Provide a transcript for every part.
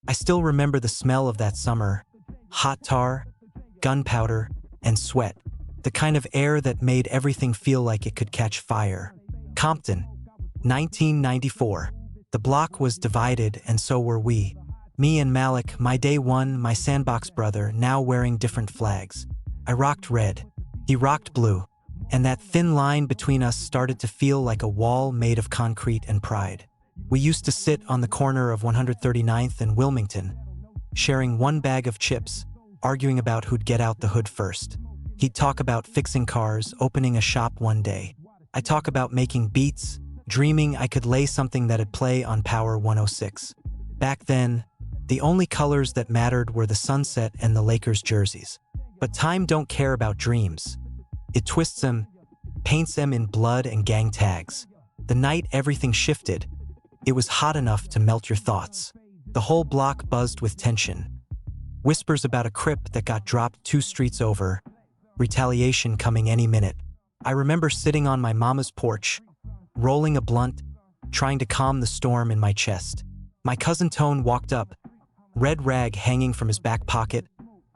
I still remember the smell of that summer, hot tar, gunpowder, and sweat, the kind of air that made everything feel like it could catch fire. Compton, 1994. The block was divided, and so were we. Me and Malik, my day one, my sandbox brother, now wearing different flags. I rocked red. He rocked blue. And that thin line between us started to feel like a wall made of concrete and pride. We used to sit on the corner of 139th and Wilmington, sharing one bag of chips, arguing about who'd get out the hood first. He'd talk about fixing cars, opening a shop one day. I'd talk about making beats, dreaming I could lay something that'd play on Power 106. Back then, the only colors that mattered were the sunset and the Lakers jerseys. But time don't care about dreams. It twists them, paints them in blood and gang tags. The night everything shifted, it was hot enough to melt your thoughts. The whole block buzzed with tension. Whispers about a Crip that got dropped 2 streets over, retaliation coming any minute. I remember sitting on my mama's porch, rolling a blunt, trying to calm the storm in my chest. My cousin Tone walked up, red rag hanging from his back pocket,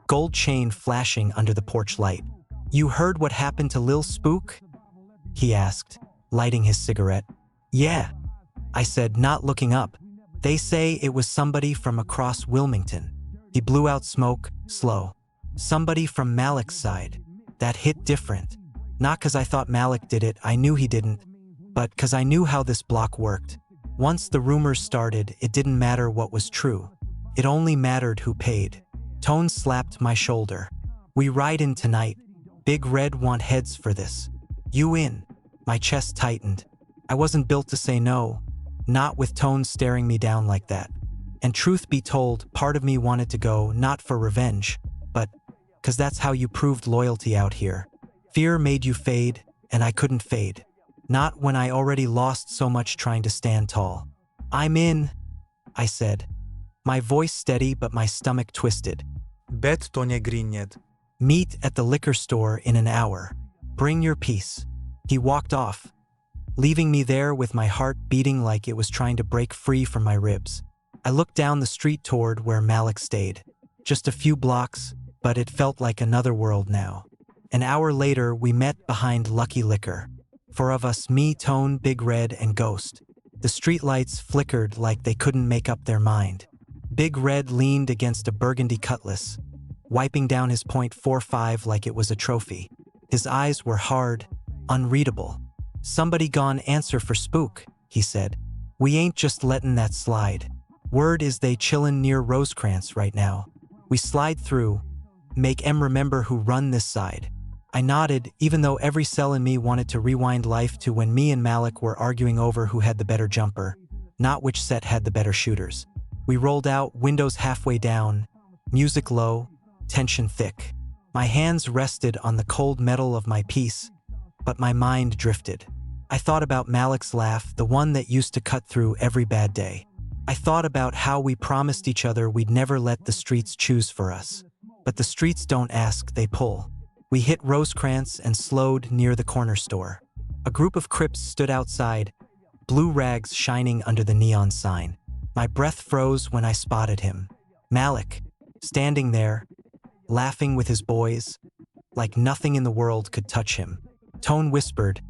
gold chain flashing under the porch light. "You heard what happened to Lil Spook?" he asked, lighting his cigarette. "Yeah," I said, not looking up. "They say it was somebody from across Wilmington." He blew out smoke, slow. "Somebody from Malik's side. That hit different. Not 'cause I thought Malik did it, I knew he didn't, but 'cause I knew how this block worked. Once the rumors started, it didn't matter what was true. It only mattered who paid." Tone slapped my shoulder. "We ride in tonight. Big Red want heads for this. You in?" My chest tightened. I wasn't built to say no, not with Tone staring me down like that. And truth be told, part of me wanted to go, not for revenge, but 'cause that's how you proved loyalty out here. Fear made you fade, and I couldn't fade. Not when I already lost so much trying to stand tall. "I'm in," I said. My voice steady, but my stomach twisted. Bet to nie grinjed. "Meet at the liquor store in an hour. Bring your piece." He walked off, leaving me there with my heart beating like it was trying to break free from my ribs. I looked down the street toward where Malik stayed. Just a few blocks, but it felt like another world now. An hour later, we met behind Lucky Liquor. 4 of us, me, Tone, Big Red, and Ghost. The streetlights flickered like they couldn't make up their mind. Big Red leaned against a burgundy cutlass, wiping down his .45 like it was a trophy. His eyes were hard, unreadable. "Somebody gone answer for Spook," he said. "We ain't just lettin' that slide. Word is they chillin' near Rosecrans right now. We slide through, make 'em remember who run this side." I nodded, even though every cell in me wanted to rewind life to when me and Malik were arguing over who had the better jumper, not which set had the better shooters. We rolled out, windows halfway down, music low, tension thick. My hands rested on the cold metal of my piece, but my mind drifted. I thought about Malik's laugh, the one that used to cut through every bad day. I thought about how we promised each other we'd never let the streets choose for us. But the streets don't ask, they pull. We hit Rosecrans and slowed near the corner store. A group of Crips stood outside, blue rags shining under the neon sign. My breath froze when I spotted him. Malik, standing there, laughing with his boys, like nothing in the world could touch him. Tone whispered,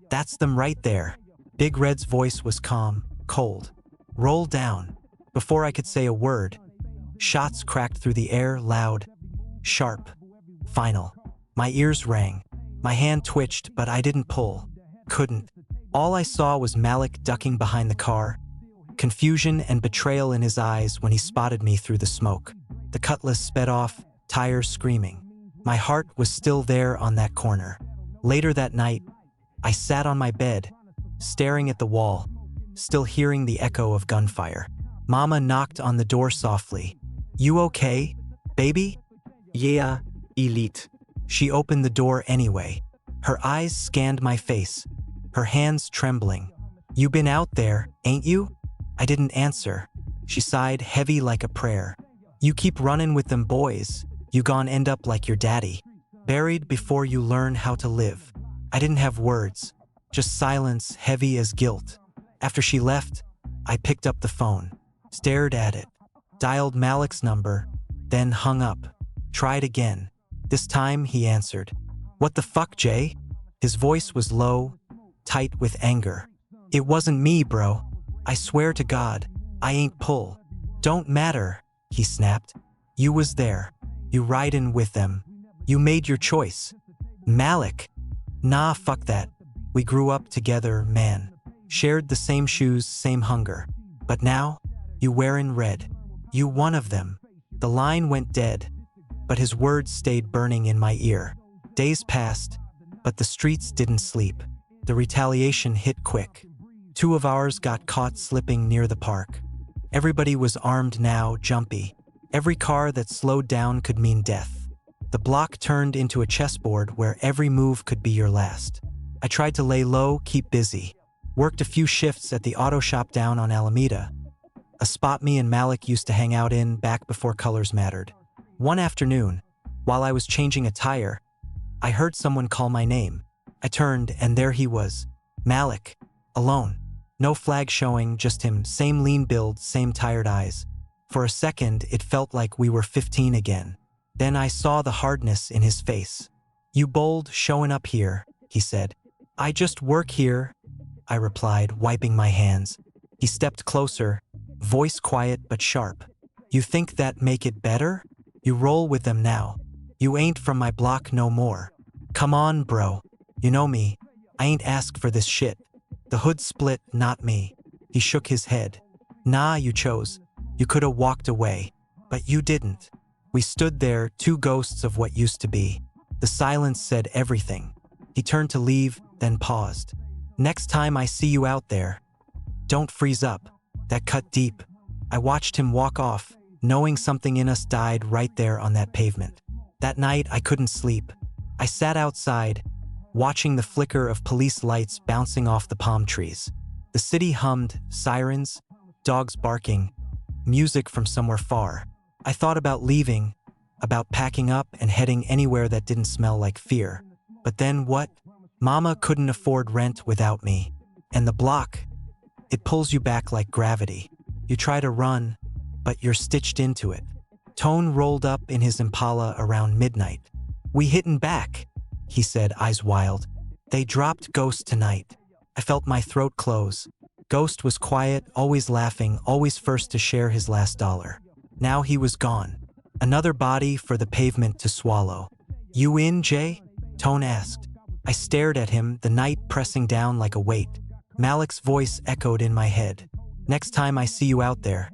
"That's them right there." Big Red's voice was calm, cold. "Roll down." Before I could say a word, shots cracked through the air, loud, sharp, final. My ears rang. My hand twitched, but I didn't pull. Couldn't. All I saw was Malik ducking behind the car, confusion and betrayal in his eyes when he spotted me through the smoke. The cutlass sped off, tires screaming. My heart was still there on that corner. Later that night, I sat on my bed, staring at the wall, still hearing the echo of gunfire. Mama knocked on the door softly. "You okay, baby?" Yeah, elite. She opened the door anyway. Her eyes scanned my face, her hands trembling. "You been out there, ain't you?" I didn't answer. She sighed, heavy like a prayer. "You keep running with them boys, you gon' end up like your daddy. Buried before you learn how to live." I didn't have words, just silence heavy as guilt. After she left, I picked up the phone, stared at it. Dialed Malik's number, then hung up. Tried again. This time he answered. "What the fuck, Jay?" His voice was low, tight with anger. "It wasn't me, bro. I swear to God, I ain't pull." "Don't matter," he snapped. "You was there. You ridin' with them. You made your choice." "Malik." "Nah, fuck that. We grew up together, man. Shared the same shoes, same hunger. But now, you wearin' red. You one of them." The line went dead, but his words stayed burning in my ear. Days passed, but the streets didn't sleep. The retaliation hit quick. 2 of ours got caught slipping near the park. Everybody was armed now, jumpy. Every car that slowed down could mean death. The block turned into a chessboard where every move could be your last. I tried to lay low, keep busy. Worked a few shifts at the auto shop down on Alameda, a spot me and Malik used to hang out in back before colors mattered. One afternoon, while I was changing a tire, I heard someone call my name. I turned, and there he was, Malik, alone. No flag showing, just him, same lean build, same tired eyes. For a second, it felt like we were 15 again. Then I saw the hardness in his face. "You bold, showing up here," he said. "I just work here," I replied, wiping my hands. He stepped closer, voice quiet but sharp. "You think that make it better? You roll with them now. You ain't from my block no more. Come on, bro. You know me. I ain't asked for this shit. The hood split, not me." He shook his head. "Nah, you chose. You coulda walked away. But you didn't." We stood there, 2 ghosts of what used to be. The silence said everything. He turned to leave, then paused. "Next time I see you out there, don't freeze up." That cut deep. I watched him walk off, knowing something in us died right there on that pavement. That night, I couldn't sleep. I sat outside, watching the flicker of police lights bouncing off the palm trees. The city hummed, sirens, dogs barking, music from somewhere far. I thought about leaving, about packing up and heading anywhere that didn't smell like fear. But then what? Mama couldn't afford rent without me. And the block, it pulls you back like gravity. You try to run, but you're stitched into it. Tone rolled up in his Impala around midnight. "We hittin' back," he said, eyes wild. "They dropped Ghost tonight." I felt my throat close. Ghost was quiet, always laughing, always first to share his last dollar. Now he was gone. Another body for the pavement to swallow. "You in, Jay?" Tone asked. I stared at him, the night pressing down like a weight. Malik's voice echoed in my head. "Next time I see you out there,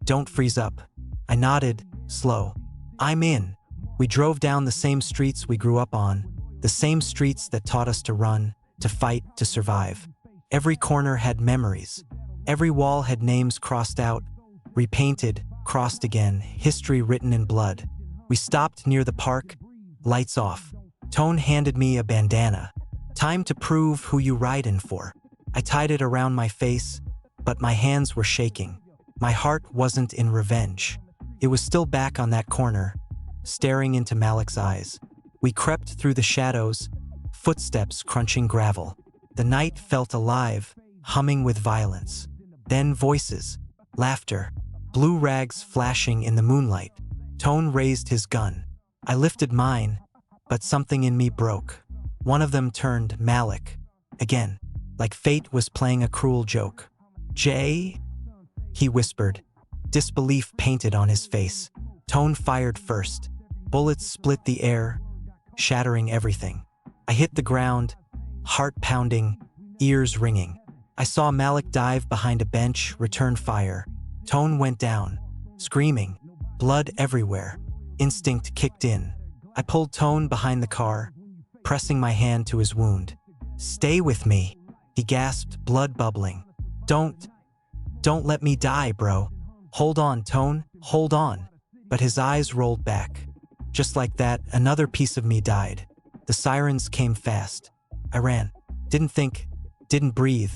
don't freeze up." I nodded, slow. "I'm in." We drove down the same streets we grew up on, the same streets that taught us to run, to fight, to survive. Every corner had memories. Every wall had names crossed out, repainted, crossed again, history written in blood. We stopped near the park, lights off. Tone handed me a bandana. "Time to prove who you ridin' for." I tied it around my face, but my hands were shaking. My heart wasn't in revenge. It was still back on that corner, staring into Malik's eyes. We crept through the shadows, footsteps crunching gravel. The night felt alive, humming with violence. Then voices, laughter, blue rags flashing in the moonlight. Tone raised his gun. I lifted mine, but something in me broke. One of them turned Malik. Again, like fate was playing a cruel joke. "Jay?" he whispered, disbelief painted on his face. Tone fired first. Bullets split the air, shattering everything. I hit the ground, heart pounding, ears ringing. I saw Malik dive behind a bench, return fire. Tone went down, screaming, blood everywhere. Instinct kicked in. I pulled Tone behind the car, pressing my hand to his wound. "Stay with me," he gasped, blood bubbling. Don't let me die, bro. Hold on, Tone, hold on." But his eyes rolled back. Just like that, another piece of me died. The sirens came fast. I ran. Didn't think, didn't breathe.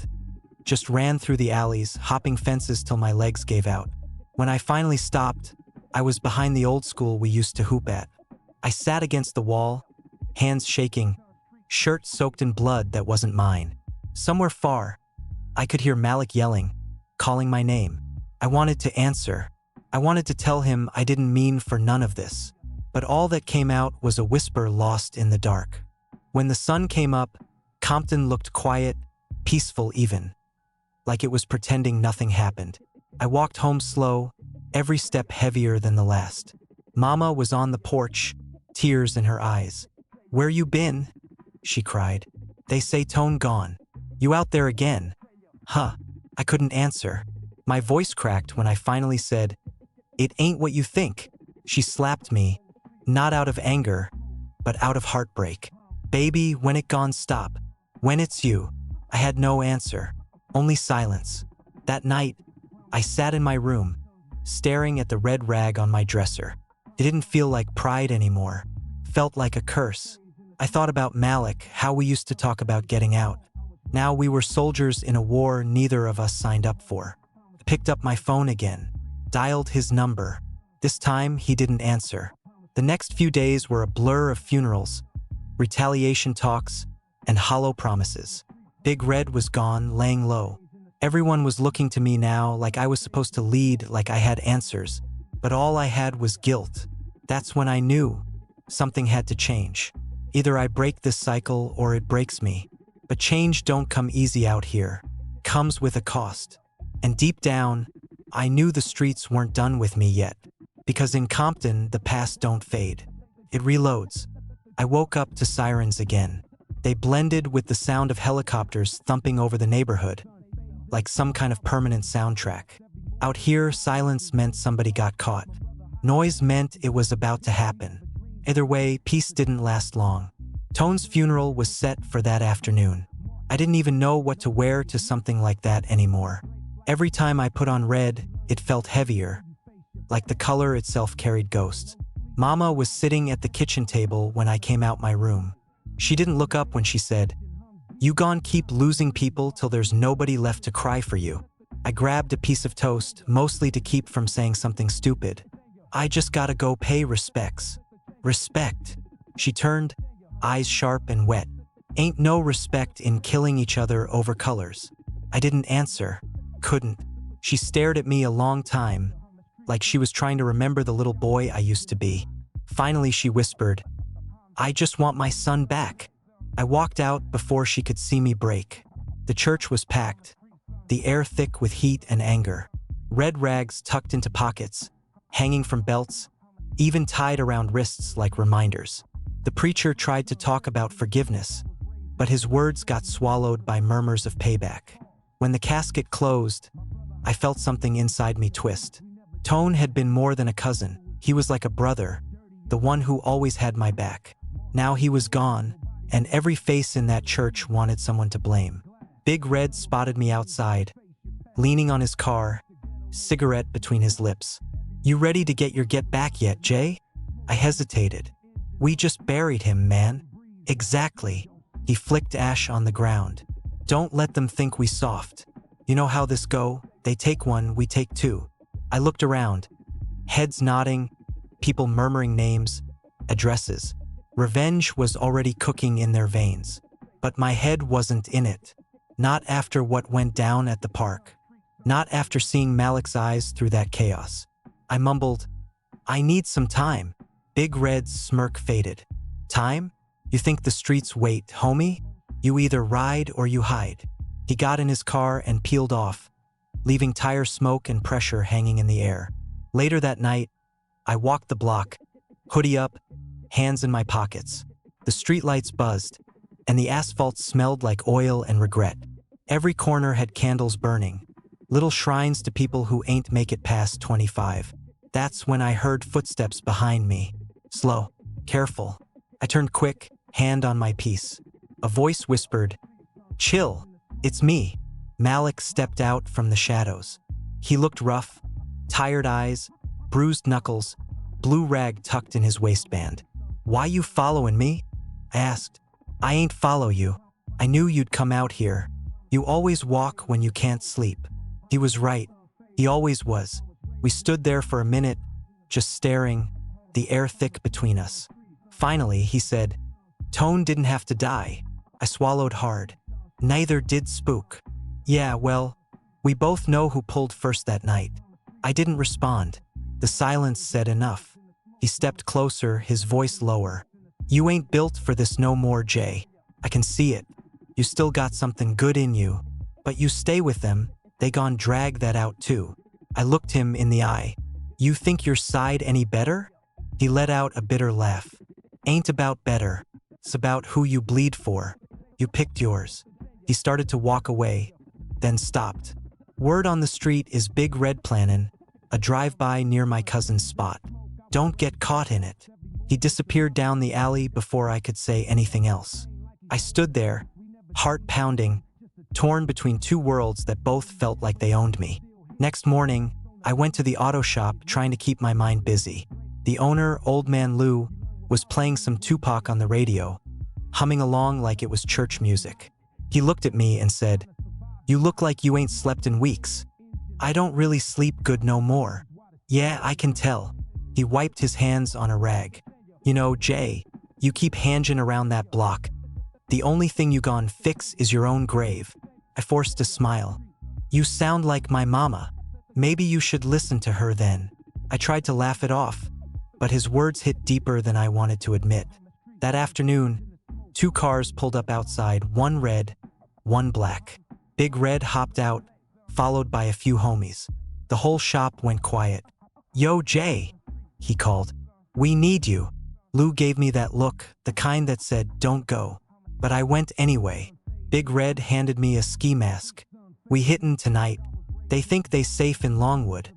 Just ran through the alleys, hopping fences till my legs gave out. When I finally stopped, I was behind the old school we used to hoop at. I sat against the wall, hands shaking, shirt soaked in blood that wasn't mine. Somewhere far, I could hear Malik yelling, calling my name. I wanted to answer, I wanted to tell him I didn't mean for none of this, but all that came out was a whisper lost in the dark. When the sun came up, Compton looked quiet, peaceful even, like it was pretending nothing happened. I walked home slow, every step heavier than the last. Mama was on the porch, tears in her eyes. "Where you been?" she cried. "They say Tone gone. You out there again?" Huh. I couldn't answer. My voice cracked when I finally said, "It ain't what you think." She slapped me, not out of anger, but out of heartbreak. "Baby, when it gone stop? When it's you?" I had no answer, only silence. That night, I sat in my room, staring at the red rag on my dresser. It didn't feel like pride anymore, felt like a curse. I thought about Malik, how we used to talk about getting out. Now we were soldiers in a war neither of us signed up for. I picked up my phone again, dialed his number. This time, he didn't answer. The next few days were a blur of funerals, retaliation talks, and hollow promises. Big Red was gone, laying low. Everyone was looking to me now like I was supposed to lead, like I had answers. But all I had was guilt. That's when I knew something had to change. Either I break this cycle or it breaks me. But change don't come easy out here. Comes with a cost. And deep down, I knew the streets weren't done with me yet. Because in Compton, the past don't fade. It reloads. I woke up to sirens again. They blended with the sound of helicopters thumping over the neighborhood, like some kind of permanent soundtrack. Out here, silence meant somebody got caught. Noise meant it was about to happen. Either way, peace didn't last long. Tone's funeral was set for that afternoon. I didn't even know what to wear to something like that anymore. Every time I put on red, it felt heavier, like the color itself carried ghosts. Mama was sitting at the kitchen table when I came out my room. She didn't look up when she said, "You gon' keep losing people till there's nobody left to cry for you." I grabbed a piece of toast, mostly to keep from saying something stupid. "I just gotta go pay respects." "Respect?" She turned, eyes sharp and wet. "Ain't no respect in killing each other over colors." I didn't answer. Couldn't. She stared at me a long time, like she was trying to remember the little boy I used to be. Finally, she whispered, "I just want my son back." I walked out before she could see me break. The church was packed, the air thick with heat and anger. Red rags tucked into pockets, hanging from belts, even tied around wrists like reminders. The preacher tried to talk about forgiveness, but his words got swallowed by murmurs of payback. When the casket closed, I felt something inside me twist. Tone had been more than a cousin. He was like a brother, the one who always had my back. Now he was gone, and every face in that church wanted someone to blame. Big Red spotted me outside, leaning on his car, cigarette between his lips. "You ready to get your get back yet, Jay?" I hesitated. "We just buried him, man." "Exactly." He flicked ash on the ground. "Don't let them think we soft. You know how this go? They take one, we take two." I looked around, heads nodding, people murmuring names, addresses. Revenge was already cooking in their veins. But my head wasn't in it. Not after what went down at the park. Not after seeing Malik's eyes through that chaos. I mumbled, "I need some time." Big Red's smirk faded. "Time? You think the streets wait, homie? You either ride or you hide." He got in his car and peeled off, leaving tire smoke and pressure hanging in the air. Later that night, I walked the block, hoodie up, hands in my pockets. The streetlights buzzed, and the asphalt smelled like oil and regret. Every corner had candles burning, little shrines to people who ain't make it past 25. That's when I heard footsteps behind me. Slow, careful. I turned quick, hand on my piece. A voice whispered, "Chill, it's me." Malik stepped out from the shadows. He looked rough, tired eyes, bruised knuckles, blue rag tucked in his waistband. "Why you following me?" I asked. "I ain't follow you. I knew you'd come out here. You always walk when you can't sleep." He was right. He always was. We stood there for a minute, just staring, the air thick between us. Finally, he said, "Tone didn't have to die." I swallowed hard. "Neither did Spook." "Yeah, well, we both know who pulled first that night." I didn't respond. The silence said enough. He stepped closer, his voice lower. You ain't built for this no more, Jay. I can see it. You still got something good in you. But you stay with them, they gon' drag that out too. I looked him in the eye. You think your side any better? He let out a bitter laugh. Ain't about better. It's about who you bleed for. You picked yours. He started to walk away, then stopped. Word on the street is Big Red plannin' a drive-by near my cousin's spot. Don't get caught in it. He disappeared down the alley before I could say anything else. I stood there, heart pounding, torn between two worlds that both felt like they owned me. Next morning, I went to the auto shop trying to keep my mind busy. The owner, Old Man Lou, was playing some Tupac on the radio, humming along like it was church music. He looked at me and said, "You look like you ain't slept in weeks." "I don't really sleep good no more." "Yeah, I can tell." He wiped his hands on a rag. "You know, Jay, you keep hanging around that block. The only thing you gon' fix is your own grave." I forced a smile. "You sound like my mama. Maybe you should listen to her then." I tried to laugh it off, but his words hit deeper than I wanted to admit. That afternoon, 2 cars pulled up outside, one red, one black. Big Red hopped out, followed by a few homies. The whole shop went quiet. "Yo, Jay," he called. "We need you." Lou gave me that look, the kind that said, "Don't go." But I went anyway. Big Red handed me a ski mask. "We hittin' tonight. They think they safe in Longwood,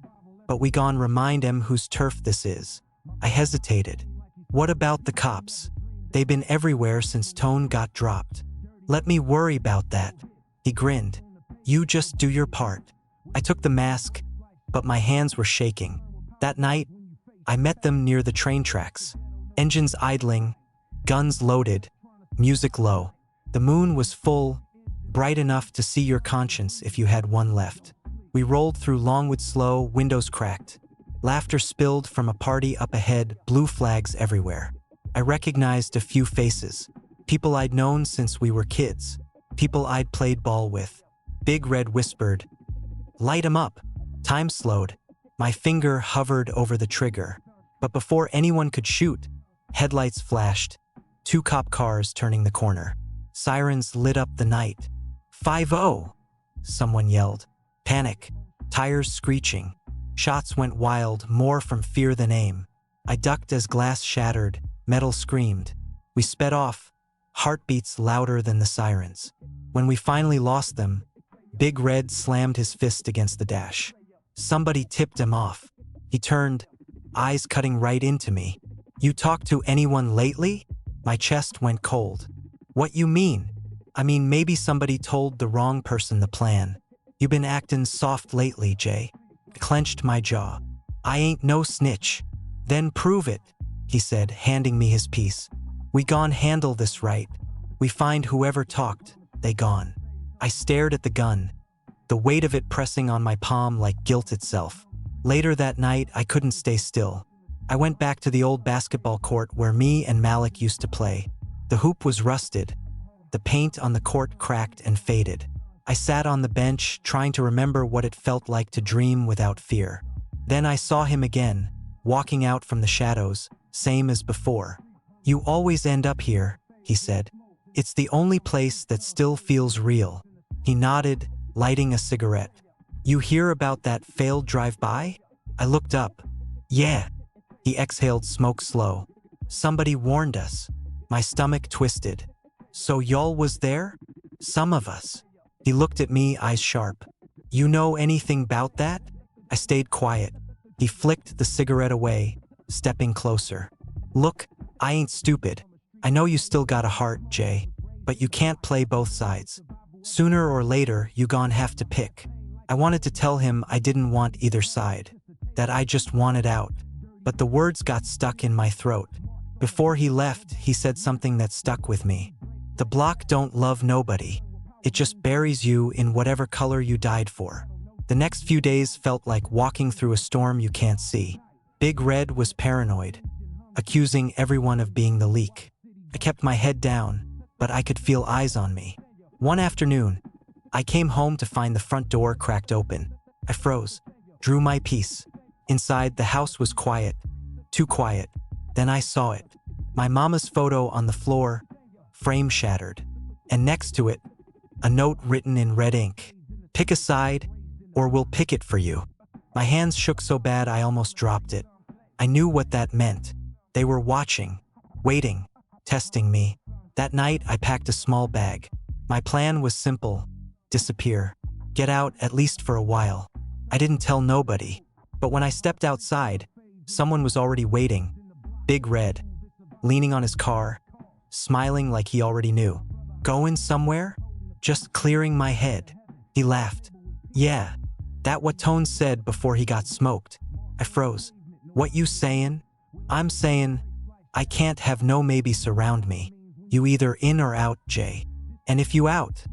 but we gon' remind 'em whose turf this is." I hesitated. "What about the cops? They been everywhere since Tone got dropped." "Let me worry about that." He grinned. "You just do your part." I took the mask, but my hands were shaking. That night, I met them near the train tracks. Engines idling, guns loaded, music low. The moon was full, bright enough to see your conscience if you had one left. We rolled through Longwood slow, windows cracked. Laughter spilled from a party up ahead, blue flags everywhere. I recognized a few faces. People I'd known since we were kids. People I'd played ball with. Big Red whispered, "Light 'em up." Time slowed. My finger hovered over the trigger. But before anyone could shoot, headlights flashed. 2 cop cars turning the corner. Sirens lit up the night. 5-0, someone yelled. Panic. Tires screeching. Shots went wild, more from fear than aim. I ducked as glass shattered, metal screamed. We sped off, heartbeats louder than the sirens. When we finally lost them, Big Red slammed his fist against the dash. Somebody tipped him off. He turned, eyes cutting right into me. "You talked to anyone lately?" My chest went cold. "What you mean?" "I mean, maybe somebody told the wrong person the plan. You been actin' soft lately, Jay." I clenched my jaw. "I ain't no snitch." "Then prove it," he said, handing me his piece. "We gon' handle this right. We find whoever talked, they gone." I stared at the gun, the weight of it pressing on my palm like guilt itself. Later that night, I couldn't stay still. I went back to the old basketball court where me and Malik used to play. The hoop was rusted. The paint on the court cracked and faded. I sat on the bench, trying to remember what it felt like to dream without fear. Then I saw him again, walking out from the shadows, same as before. "You always end up here," he said. "It's the only place that still feels real." He nodded, lighting a cigarette. "You hear about that failed drive-by?" I looked up. "Yeah." He exhaled smoke slow. "Somebody warned us." My stomach twisted. "So y'all was there?" "Some of us." He looked at me, eyes sharp. "You know anything about that?" I stayed quiet. He flicked the cigarette away, stepping closer. "Look, I ain't stupid. I know you still got a heart, Jay, but you can't play both sides. Sooner or later, you gon' have to pick." I wanted to tell him I didn't want either side, that I just wanted out, but the words got stuck in my throat. Before he left, he said something that stuck with me. "The block don't love nobody. It just buries you in whatever color you died for." The next few days felt like walking through a storm you can't see. Big Red was paranoid, accusing everyone of being the leak. I kept my head down, but I could feel eyes on me. One afternoon, I came home to find the front door cracked open. I froze, drew my piece. Inside, the house was quiet. Too quiet. Then I saw it. My mama's photo on the floor, frame shattered. And next to it, a note written in red ink. Pick a side, or we'll pick it for you. My hands shook so bad I almost dropped it. I knew what that meant. They were watching, waiting, testing me. That night, I packed a small bag. My plan was simple: disappear. Get out, at least for a while. I didn't tell nobody. But when I stepped outside, someone was already waiting. Big Red, leaning on his car, smiling like he already knew. Going somewhere? Just clearing my head. He laughed. Yeah, that what Tone said before he got smoked. I froze. What you saying? I'm saying, I can't have no maybe surround me. You either in or out, Jay. And if you out.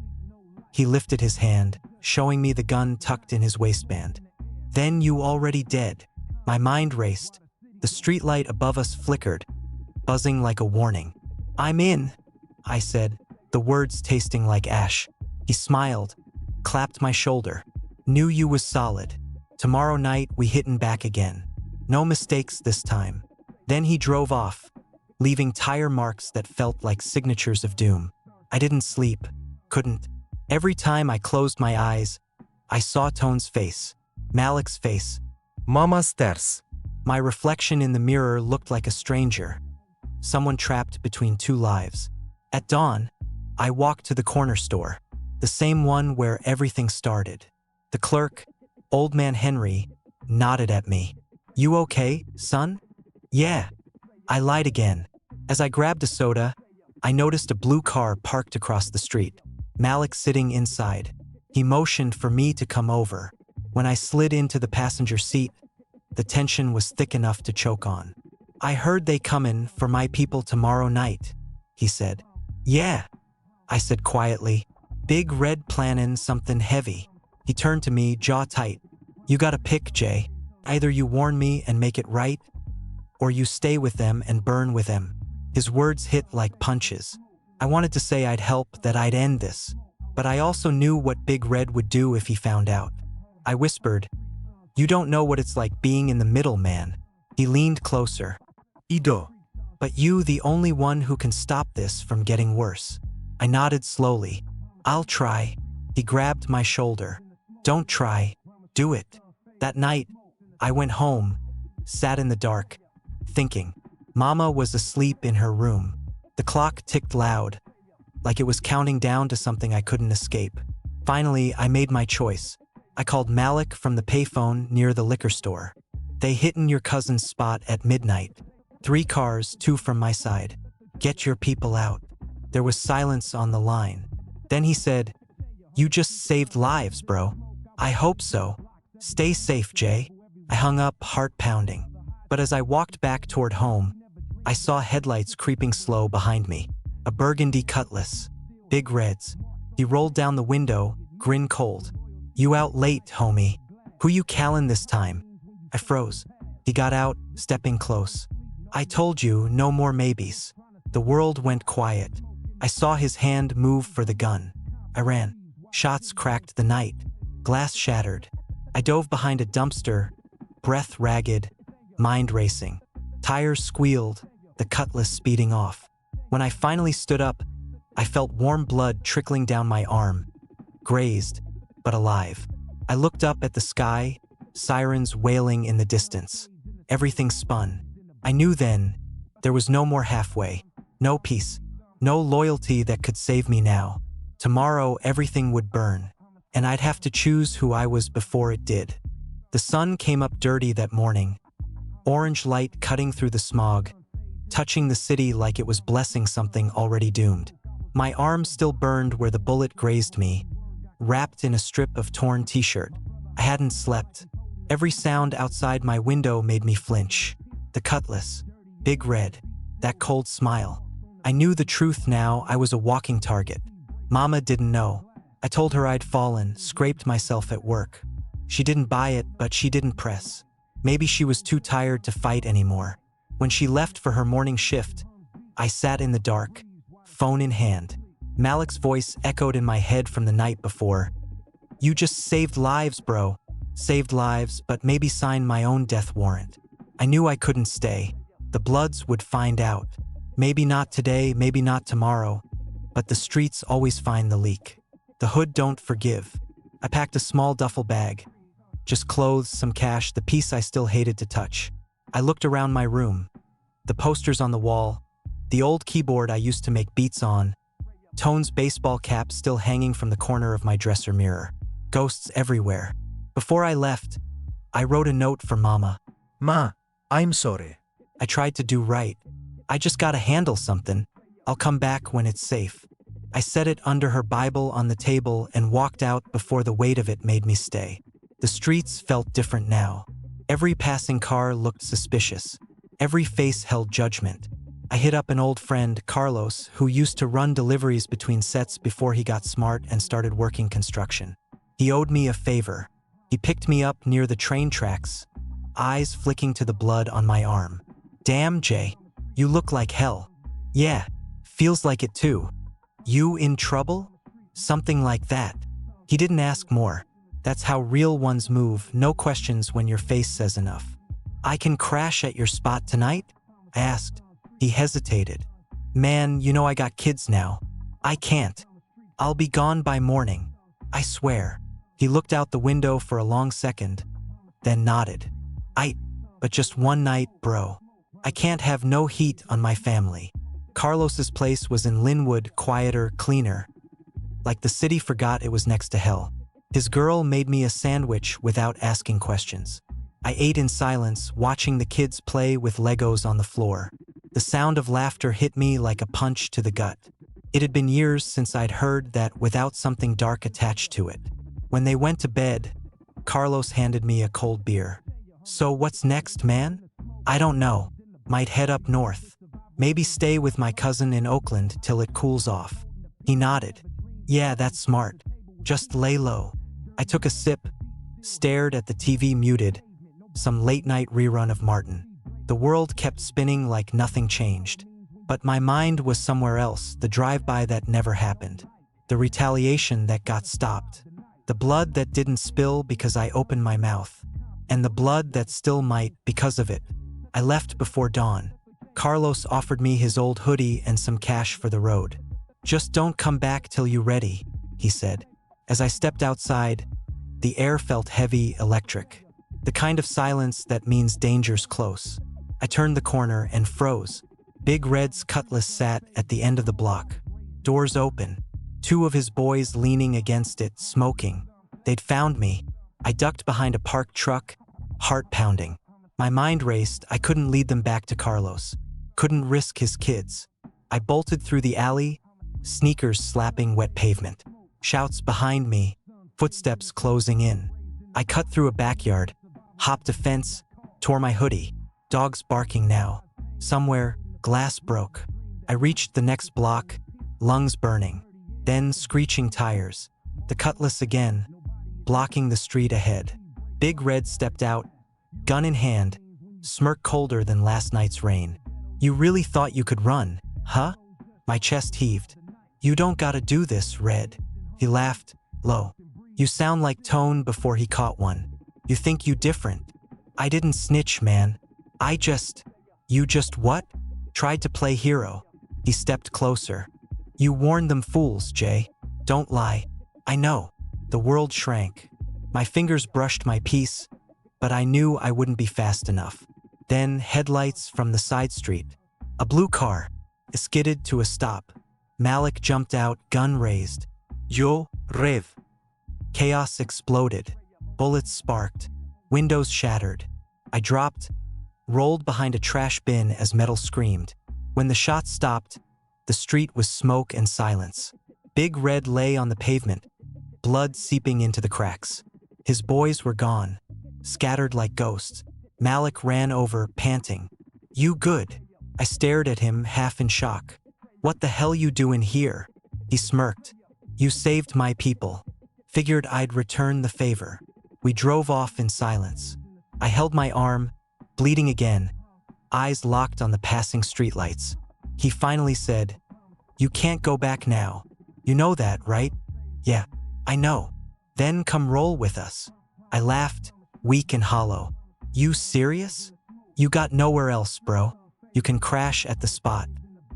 He lifted his hand, showing me the gun tucked in his waistband. Then you already dead. My mind raced. The streetlight above us flickered, buzzing like a warning. I'm in, I said, the words tasting like ash. He smiled, clapped my shoulder. Knew you was solid. Tomorrow night we hittin' back again. No mistakes this time. Then he drove off, leaving tire marks that felt like signatures of doom. I didn't sleep, couldn't. Every time I closed my eyes, I saw Tone's face, Malik's face. Mama stairs. My reflection in the mirror looked like a stranger, someone trapped between two lives. At dawn, I walked to the corner store, the same one where everything started. The clerk, Old Man Henry, nodded at me. You okay, son? Yeah. I lied again. As I grabbed a soda, I noticed a blue car parked across the street. Malik sitting inside. He motioned for me to come over. When I slid into the passenger seat, the tension was thick enough to choke on. I heard they comin' for my people tomorrow night, he said. Yeah, I said quietly. Big Red plannin' something heavy. He turned to me, jaw tight. You gotta pick, Jay. Either you warn me and make it right, or you stay with them and burn with them. His words hit like punches. I wanted to say I'd help, that I'd end this, but I also knew what Big Red would do if he found out. I whispered, you don't know what it's like being in the middle, man. He leaned closer. Ido. But you, the only one who can stop this from getting worse. I nodded slowly. I'll try. He grabbed my shoulder. Don't try. Do it. That night, I went home, sat in the dark, thinking. Mama was asleep in her room. The clock ticked loud, like it was counting down to something I couldn't escape. Finally, I made my choice. I called Malik from the payphone near the liquor store. They hittin' your cousin's spot at midnight. 3 cars, 2 from my side. Get your people out. There was silence on the line. Then he said, you just saved lives, bro. I hope so. Stay safe, Jay. I hung up, heart pounding. But as I walked back toward home, I saw headlights creeping slow behind me. A burgundy Cutlass. Big Reds. He rolled down the window, grin cold. You out late, homie. Who you callin' this time? I froze. He got out, stepping close. I told you, no more maybes. The world went quiet. I saw his hand move for the gun. I ran. Shots cracked the night. Glass shattered. I dove behind a dumpster, breath ragged, mind racing. Tires squealed, the Cutlass speeding off. When I finally stood up, I felt warm blood trickling down my arm. Grazed, but alive. I looked up at the sky, sirens wailing in the distance. Everything spun. I knew then there was no more halfway, no peace, no loyalty that could save me now. Tomorrow everything would burn, and I'd have to choose who I was before it did. The sun came up dirty that morning, orange light cutting through the smog, touching the city like it was blessing something already doomed. My arm still burned where the bullet grazed me, wrapped in a strip of torn t-shirt. I hadn't slept. Every sound outside my window made me flinch. The Cutlass, Big Red, that cold smile. I knew the truth now. I was a walking target. Mama didn't know. I told her I'd fallen, scraped myself at work. She didn't buy it, but she didn't press. Maybe she was too tired to fight anymore. When she left for her morning shift, I sat in the dark, phone in hand. Malik's voice echoed in my head from the night before. You just saved lives, bro. saved lives, but maybe signed my own death warrant. I knew I couldn't stay. The Bloods would find out. Maybe not today, maybe not tomorrow, but the streets always find the leak. The hood don't forgive. I packed a small duffel bag. Just clothes, some cash, the piece I still hated to touch. I looked around my room. The posters on the wall, the old keyboard I used to make beats on, Tone's baseball cap still hanging from the corner of my dresser mirror. Ghosts everywhere. Before I left, I wrote a note for Mama. Ma, I'm sorry. I tried to do right. I just gotta handle something. I'll come back when it's safe. I set it under her Bible on the table and walked out before the weight of it made me stay. The streets felt different now. Every passing car looked suspicious. Every face held judgment. I hit up an old friend, Carlos, who used to run deliveries between sets before he got smart and started working construction. He owed me a favor. He picked me up near the train tracks, eyes flicking to the blood on my arm. Damn, Jay, you look like hell. Yeah, feels like it too. You in trouble? Something like that. He didn't ask more. That's how real ones move, no questions when your face says enough. I can crash at your spot tonight? I asked. He hesitated. Man, you know I got kids now. I can't. I'll be gone by morning. I swear. He looked out the window for a long second, then nodded. But just one night, bro. I can't have no heat on my family. Carlos's place was in Linwood, quieter, cleaner. Like the city forgot it was next to hell. His girl made me a sandwich without asking questions. I ate in silence, watching the kids play with Legos on the floor. The sound of laughter hit me like a punch to the gut. It had been years since I'd heard that without something dark attached to it. When they went to bed, Carlos handed me a cold beer. So what's next, man? I don't know. Might head up north. Maybe stay with my cousin in Oakland till it cools off. He nodded. Yeah, that's smart. Just lay low. I took a sip, stared at the TV muted, some late-night rerun of Martin. The world kept spinning like nothing changed. But my mind was somewhere else, the drive-by that never happened. The retaliation that got stopped. The blood that didn't spill because I opened my mouth. And the blood that still might because of it. I left before dawn. Carlos offered me his old hoodie and some cash for the road. Just don't come back till you're ready, he said. As I stepped outside, the air felt heavy, electric. The kind of silence that means danger's close. I turned the corner and froze. Big Red's Cutlass sat at the end of the block. Doors open. Two of his boys leaning against it, smoking. They'd found me. I ducked behind a parked truck, heart pounding. My mind raced. I couldn't lead them back to Carlos. Couldn't risk his kids. I bolted through the alley, sneakers slapping wet pavement. Shouts behind me, footsteps closing in. I cut through a backyard, hopped a fence, tore my hoodie. Dogs barking now. Somewhere, glass broke. I reached the next block, lungs burning. Then screeching tires. The Cutlass again, blocking the street ahead. Big Red stepped out, gun in hand, smirk colder than last night's rain. You really thought you could run, huh? My chest heaved. You don't gotta do this, Red. He laughed, low. You sound like Tone before he caught one. You think you different. I didn't snitch, man. You just what? Tried to play hero. He stepped closer. You warned them fools, Jay. Don't lie. I know. The world shrank. My fingers brushed my piece, but I knew I wouldn't be fast enough. Then headlights from the side street. A blue car. It skidded to a stop. Malik jumped out, gun raised. Yo, Rev. Chaos exploded. Bullets sparked. Windows shattered. I dropped, rolled behind a trash bin as metal screamed. When the shots stopped, the street was smoke and silence. Big Red lay on the pavement, blood seeping into the cracks. His boys were gone, scattered like ghosts. Malik ran over, panting. You good? I stared at him, half in shock. What the hell you doing here? He smirked. You saved my people. Figured I'd return the favor. We drove off in silence. I held my arm, bleeding again, eyes locked on the passing streetlights. He finally said, You can't go back now. You know that, right? Yeah, I know. Then come roll with us. I laughed, weak and hollow. You serious? You got nowhere else, bro. You can crash at the spot.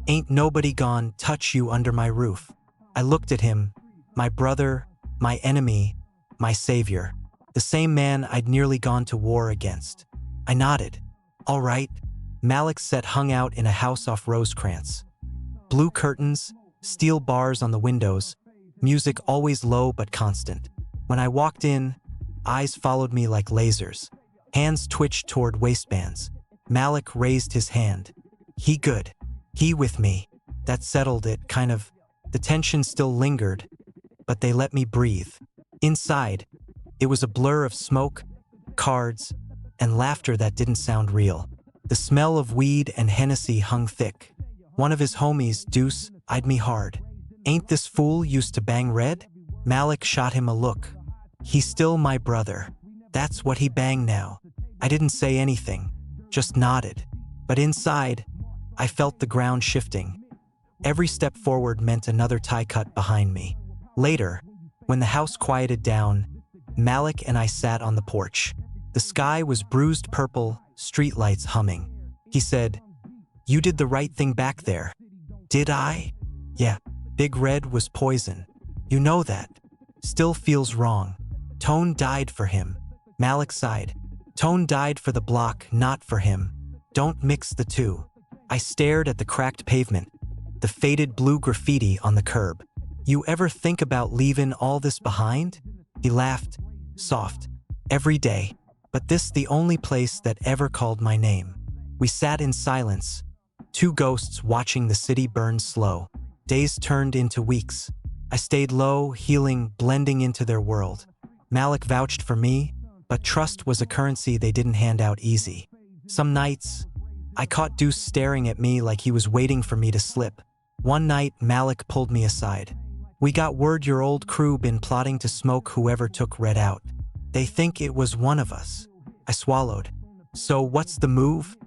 Ain't nobody gone touch you under my roof. I looked at him, my brother, my enemy, my savior, the same man I'd nearly gone to war against. I nodded. All right. Malik's set hung out in a house off Rosecrans. Blue curtains, steel bars on the windows, music always low but constant. When I walked in, eyes followed me like lasers. Hands twitched toward waistbands. Malik raised his hand. He good. He with me. That settled it, kind of. The tension still lingered, but they let me breathe. Inside, it was a blur of smoke, cards, and laughter that didn't sound real. The smell of weed and Hennessy hung thick. One of his homies, Deuce, eyed me hard. Ain't this fool used to bang red? Malik shot him a look. He's still my brother. That's what he banged now. I didn't say anything, just nodded. But inside, I felt the ground shifting. Every step forward meant another tie cut behind me. Later, when the house quieted down, Malik and I sat on the porch. The sky was bruised purple, streetlights humming. He said, "You did the right thing back there." Did I? Yeah, Big Red was poison. You know that. Still feels wrong. Tone died for him. Malik sighed. Tone died for the block, not for him. Don't mix the two. I stared at the cracked pavement, the faded blue graffiti on the curb. You ever think about leaving all this behind? He laughed, soft. Every day. But this the only place that ever called my name. We sat in silence, two ghosts watching the city burn slow. Days turned into weeks. I stayed low, healing, blending into their world. Malik vouched for me, but trust was a currency they didn't hand out easy. Some nights, I caught Deuce staring at me like he was waiting for me to slip. One night, Malik pulled me aside. "We got word your old crew been plotting to smoke whoever took Red out. They think it was one of us." I swallowed. "So what's the move?"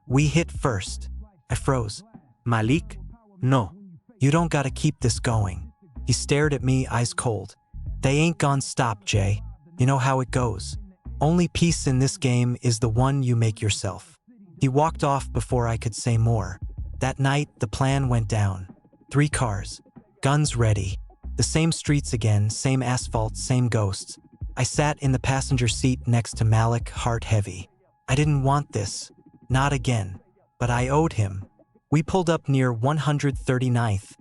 "We hit first." I froze. "Malik? No. You don't gotta keep this going." He stared at me, eyes cold. "They ain't gonna stop, Jay. You know how it goes. Only peace in this game is the one you make yourself." He walked off before I could say more. That night, the plan went down. 3 cars. Guns ready. The same streets again, same asphalt, same ghosts. I sat in the passenger seat next to Malik, heart heavy. I didn't want this. Not again. But I owed him. We pulled up near 139th.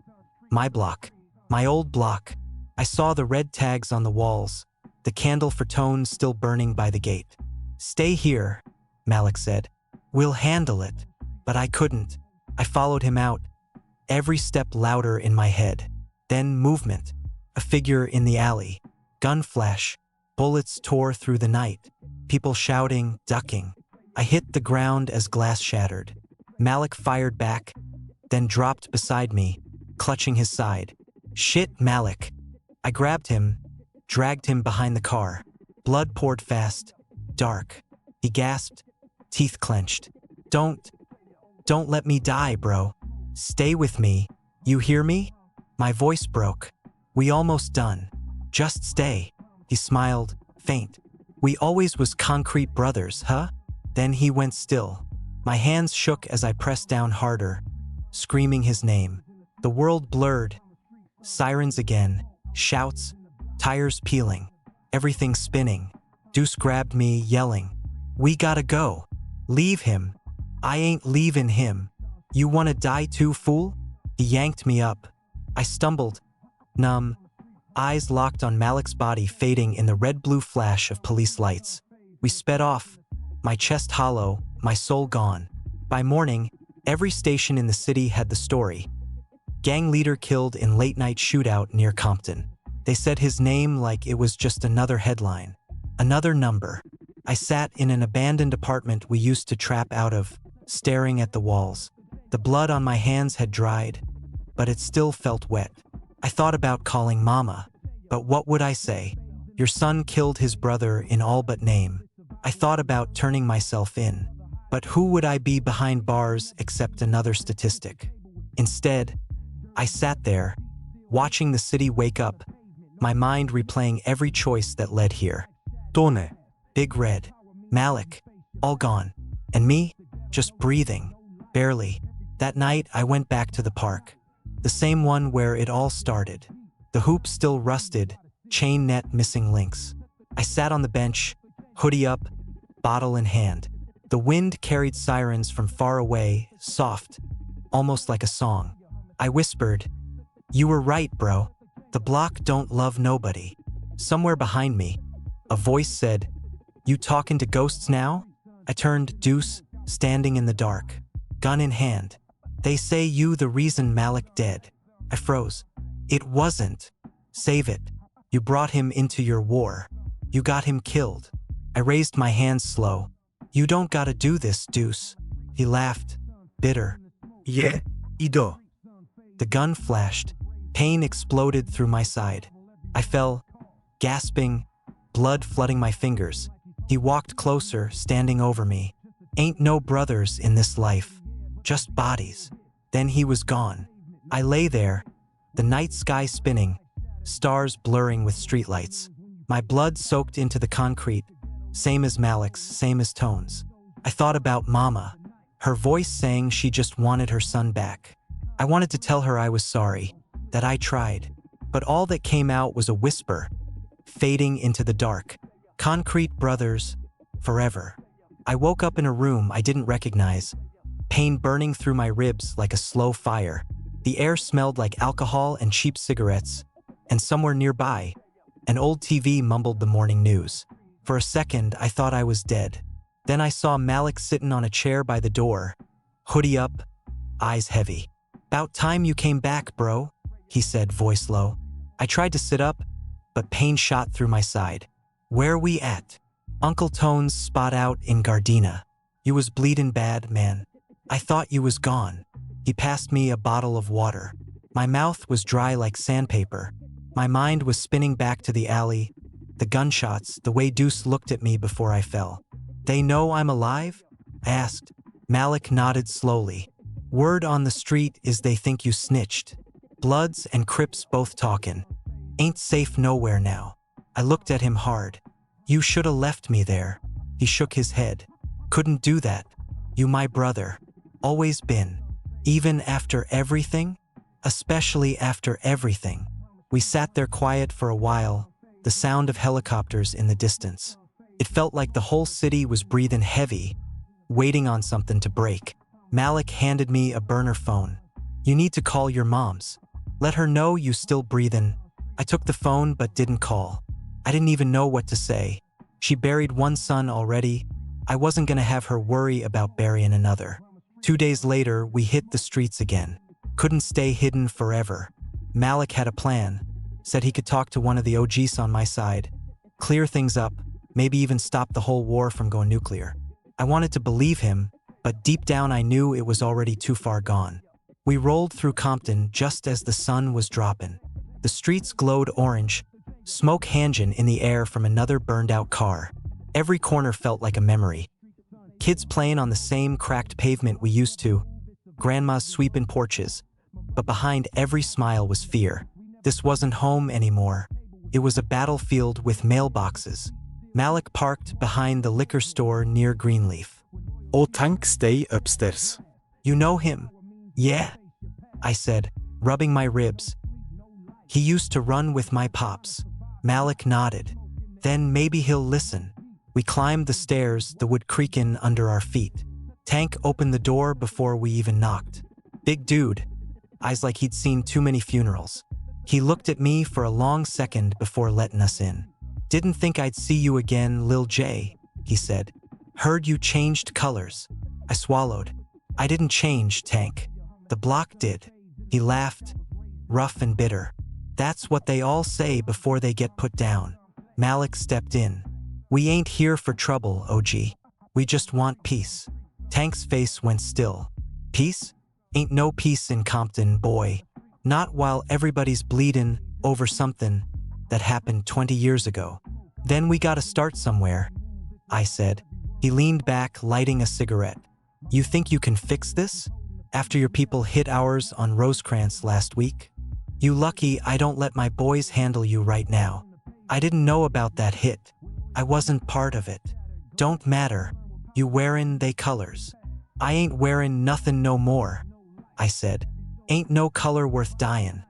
My block. My old block. I saw the red tags on the walls, the candle for Tone still burning by the gate. "Stay here," Malik said. "We'll handle it." But I couldn't. I followed him out, every step louder in my head. Then movement. A figure in the alley. Gun flash. Bullets tore through the night. People shouting, ducking. I hit the ground as glass shattered. Malik fired back, then dropped beside me, clutching his side. "Shit, Malik." I grabbed him, dragged him behind the car. Blood poured fast, dark. He gasped, teeth clenched. Don't let me die, bro. Stay with me. You hear me?" My voice broke. "We almost done. Just stay." He smiled, faint. "We always was concrete brothers, huh?" Then he went still. My hands shook as I pressed down harder, screaming his name. The world blurred. Sirens again, shouts, tires peeling, everything spinning. Deuce grabbed me, yelling, "We gotta go. Leave him." "I ain't leaving him. You wanna die too, fool?" He yanked me up. I stumbled, numb, eyes locked on Malik's body fading in the red-blue flash of police lights. We sped off, my chest hollow, my soul gone. By morning, every station in the city had the story. Gang leader killed in late-night shootout near Compton. They said his name like it was just another headline, another number. I sat in an abandoned apartment we used to trap out of, staring at the walls. The blood on my hands had dried, but it still felt wet. I thought about calling Mama, but what would I say? Your son killed his brother in all but name. I thought about turning myself in, but who would I be behind bars except another statistic? Instead, I sat there, watching the city wake up, my mind replaying every choice that led here. Tone, Big red. Malik, all gone. And me, just breathing, barely. That night, I went back to the park. The same one where it all started. The hoop still rusted, chain net missing links. I sat on the bench, hoodie up, bottle in hand. The wind carried sirens from far away, soft, almost like a song. I whispered, "You were right, bro. The block don't love nobody." Somewhere behind me, a voice said, "You talking to ghosts now?" I turned, Deuce, standing in the dark, gun in hand. "They say you the reason Malik dead." I froze. "It wasn't. Save it. You brought him into your war. You got him killed." I raised my hands slow. "You don't gotta do this, Deuce." He laughed, bitter. Yeah, Ido. The gun flashed. Pain exploded through my side. I fell, gasping, blood flooding my fingers. He walked closer, standing over me. "Ain't no brothers in this life. Just bodies." Then he was gone. I lay there, the night sky spinning, stars blurring with streetlights. My blood soaked into the concrete, same as Malik's, same as Tone's. I thought about Mama, her voice saying she just wanted her son back. I wanted to tell her I was sorry, that I tried, but all that came out was a whisper, fading into the dark. Concrete brothers, forever. I woke up in a room I didn't recognize, pain burning through my ribs like a slow fire. The air smelled like alcohol and cheap cigarettes, and somewhere nearby, an old TV mumbled the morning news. For a second, I thought I was dead. Then I saw Malik sitting on a chair by the door, hoodie up, eyes heavy. "About time you came back, bro," he said, voice low. I tried to sit up, but pain shot through my side. "Where we at?" "Uncle Tone's spot out in Gardena. You was bleeding bad, man. I thought you was gone." He passed me a bottle of water. My mouth was dry like sandpaper. My mind was spinning back to the alley, the gunshots, the way Deuce looked at me before I fell. "They know I'm alive?" I asked. Malik nodded slowly. "Word on the street is they think you snitched. Bloods and Crips both talkin'. Ain't safe nowhere now." I looked at him hard. "You shoulda left me there." He shook his head. "Couldn't do that. You my brother. Always been. Even after everything? Especially after everything." We sat there quiet for a while, the sound of helicopters in the distance. It felt like the whole city was breathing heavy, waiting on something to break. Malik handed me a burner phone. "You need to call your moms. Let her know you still breathin'." I took the phone but didn't call. I didn't even know what to say. She buried one son already. I wasn't gonna have her worry about burying another. 2 days later, we hit the streets again. Couldn't stay hidden forever. Malik had a plan. Said he could talk to one of the OGs on my side, clear things up, maybe even stop the whole war from going nuclear. I wanted to believe him, but deep down I knew it was already too far gone. We rolled through Compton just as the sun was dropping. The streets glowed orange, smoke hanging in the air from another burned-out car. Every corner felt like a memory. Kids playing on the same cracked pavement we used to, grandmas sweeping porches, but behind every smile was fear. This wasn't home anymore. It was a battlefield with mailboxes. Malik parked behind the liquor store near Greenleaf. "Oh, tank stay upstairs." "You know him?" "Yeah," I said, rubbing my ribs. "He used to run with my pops." Malik nodded. "Then maybe he'll listen." We climbed the stairs, the wood creaking under our feet. Tank opened the door before we even knocked. Big dude, eyes like he'd seen too many funerals. He looked at me for a long second before letting us in. "Didn't think I'd see you again, Lil J," he said. "Heard you changed colors." I swallowed. "I didn't change, Tank. The block did." He laughed, rough and bitter. "That's what they all say before they get put down." Malik stepped in. "We ain't here for trouble, OG. We just want peace." Tank's face went still. "Peace? Ain't no peace in Compton, boy. Not while everybody's bleeding over something that happened 20 years ago." "Then we gotta start somewhere," I said. He leaned back, lighting a cigarette. "You think you can fix this? After your people hit ours on Rosecrans last week? You lucky I don't let my boys handle you right now." "I didn't know about that hit." I wasn't part of it. Don't matter. You wearin' they colors. I ain't wearin' nothing no more, I said. Ain't no color worth dyin',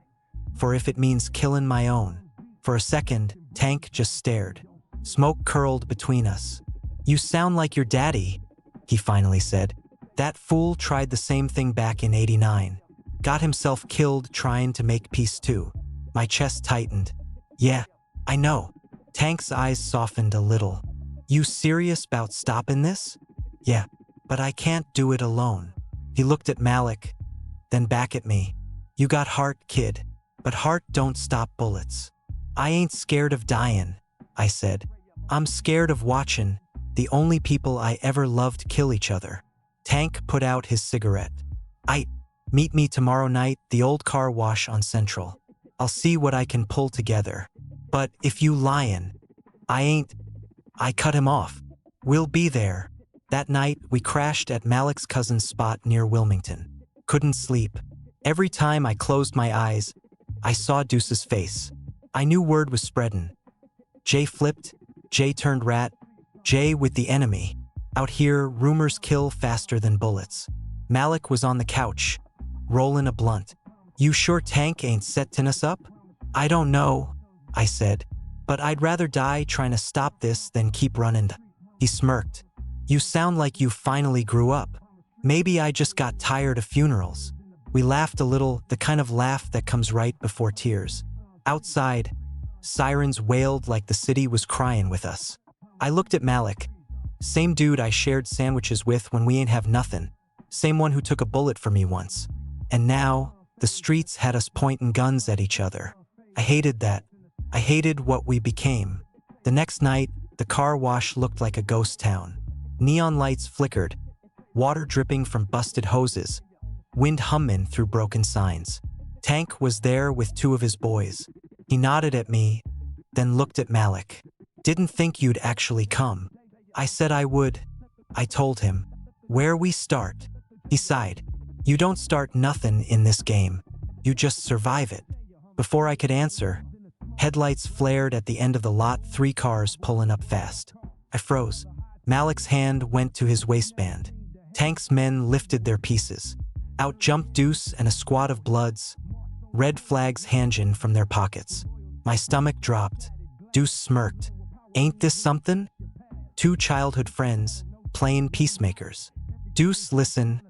for if it means killin' my own. For a second, Tank just stared. Smoke curled between us. You sound like your daddy, he finally said. That fool tried the same thing back in '89. Got himself killed trying to make peace too. My chest tightened. Yeah, I know. Tank's eyes softened a little. You serious about stopping this? Yeah, but I can't do it alone. He looked at Malik, then back at me. You got heart, kid, but heart don't stop bullets. I ain't scared of dying, I said. I'm scared of watching the only people I ever loved kill each other. Tank put out his cigarette. Meet me tomorrow night, the old car wash on Central. I'll see what I can pull together. But if you lyin', I ain't. I cut him off. We'll be there. That night, we crashed at Malik's cousin's spot near Wilmington. Couldn't sleep. Every time I closed my eyes, I saw Deuce's face. I knew word was spreadin'. Jay flipped, Jay turned rat, Jay with the enemy. Out here, rumors kill faster than bullets. Malik was on the couch, rollin' a blunt. You sure Tank ain't settin' us up? I don't know, I said, but I'd rather die trying to stop this than keep running. He smirked. You sound like you finally grew up. Maybe I just got tired of funerals. We laughed a little, the kind of laugh that comes right before tears. Outside, sirens wailed like the city was crying with us. I looked at Malik. Same dude I shared sandwiches with when we ain't have nothing. Same one who took a bullet for me once. And now, the streets had us pointing guns at each other. I hated that. I hated what we became. The next night, the car wash looked like a ghost town. Neon lights flickered, water dripping from busted hoses, wind humming through broken signs. Tank was there with two of his boys. He nodded at me, then looked at Malik. Didn't think you'd actually come. I said I would. I told him. Where we start? He sighed. You don't start nothing in this game. You just survive it. Before I could answer, headlights flared at the end of the lot, 3 cars pulling up fast. I froze. Malik's hand went to his waistband. Tank's men lifted their pieces. Out jumped Deuce and a squad of Bloods, red flags hanging from their pockets. My stomach dropped. Deuce smirked. Ain't this something? 2 childhood friends, plain peacemakers. Deuce, listen,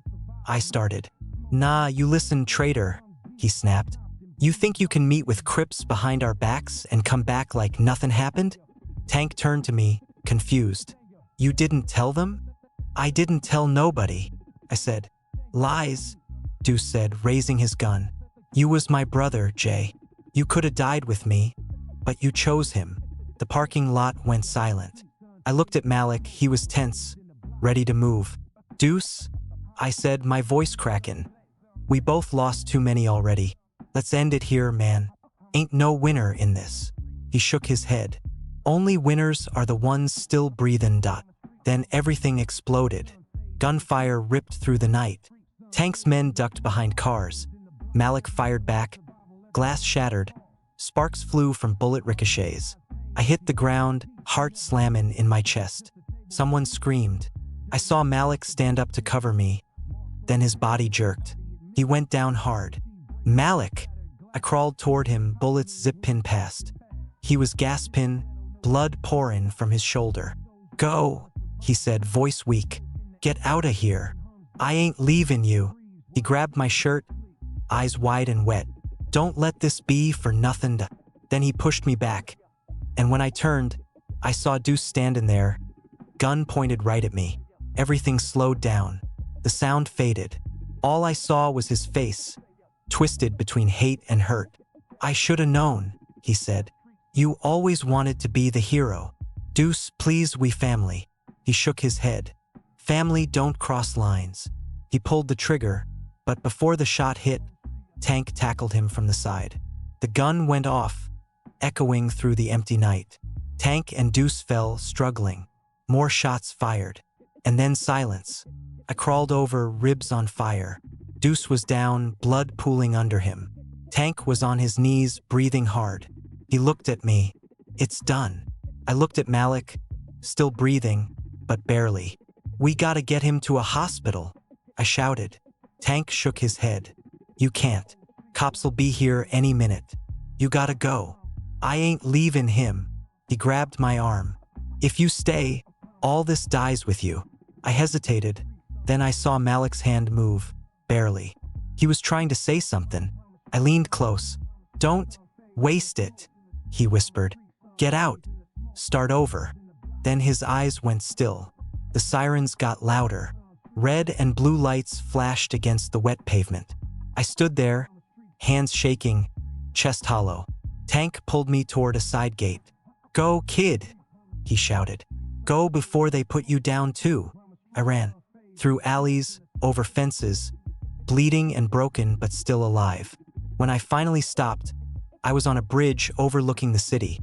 I started. Nah, you listen, traitor, he snapped. You think you can meet with Crips behind our backs and come back like nothing happened? Tank turned to me, confused. You didn't tell them? I didn't tell nobody, I said. Lies, Deuce said, raising his gun. You was my brother, Jay. You could have died with me, but you chose him. The parking lot went silent. I looked at Malik. He was tense, ready to move. Deuce, I said, my voice cracking. We both lost too many already. Let's end it here, man. Ain't no winner in this. He shook his head. Only winners are the ones still breathing. Then everything exploded. Gunfire ripped through the night. Tank's men ducked behind cars. Malik fired back. Glass shattered. Sparks flew from bullet ricochets. I hit the ground, heart slamming in my chest. Someone screamed. I saw Malik stand up to cover me. Then his body jerked. He went down hard. Malik! I crawled toward him, bullets zip-pin past. He was gasping, blood pouring from his shoulder. Go, he said, voice weak. Get out of here. I ain't leaving you. He grabbed my shirt, eyes wide and wet. Don't let this be for nothing. Then he pushed me back. And when I turned, I saw Deuce standing there, gun pointed right at me. Everything slowed down. The sound faded. All I saw was his face, twisted between hate and hurt. I should have known, he said. You always wanted to be the hero. Deuce, please, we family. He shook his head. Family don't cross lines. He pulled the trigger, but before the shot hit, Tank tackled him from the side. The gun went off, echoing through the empty night. Tank and Deuce fell, struggling. More shots fired. And then silence. I crawled over, ribs on fire. Deuce was down, blood pooling under him. Tank was on his knees, breathing hard. He looked at me. It's done. I looked at Malik. still breathing, but barely. "We gotta get him to a hospital," I shouted. Tank shook his head. "You can't. Cops'll be here any minute. You gotta go." "I ain't leaving him." He grabbed my arm. "If you stay, all this dies with you." I hesitated. Then I saw Malik's hand move, barely. He was trying to say something. I leaned close. "Don't waste it," he whispered. "Get out. Start over." Then his eyes went still. The sirens got louder. Red and blue lights flashed against the wet pavement. I stood there, hands shaking, chest hollow. Tank pulled me toward a side gate. "Go, kid," he shouted. "Go before they put you down too." I ran. Through alleys, over fences, bleeding and broken but still alive. When I finally stopped, I was on a bridge overlooking the city.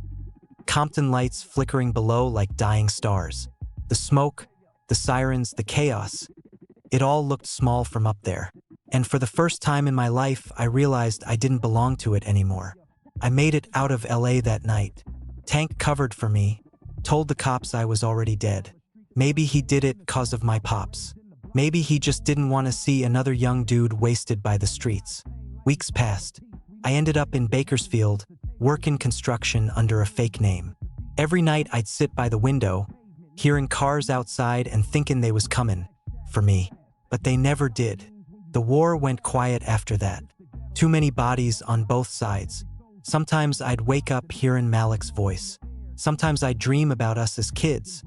Compton lights flickering below like dying stars. The smoke, the sirens, the chaos. It all looked small from up there. And for the first time in my life, I realized I didn't belong to it anymore. I made it out of LA that night. Tank covered for me, told the cops I was already dead. Maybe he did it 'cause of my pops. Maybe he just didn't want to see another young dude wasted by the streets. Weeks passed. I ended up in Bakersfield, working construction under a fake name. Every night I'd sit by the window, hearing cars outside and thinking they was coming for me. But they never did. The war went quiet after that. Too many bodies on both sides. Sometimes I'd wake up hearing Malik's voice. Sometimes I'd dream about us as kids,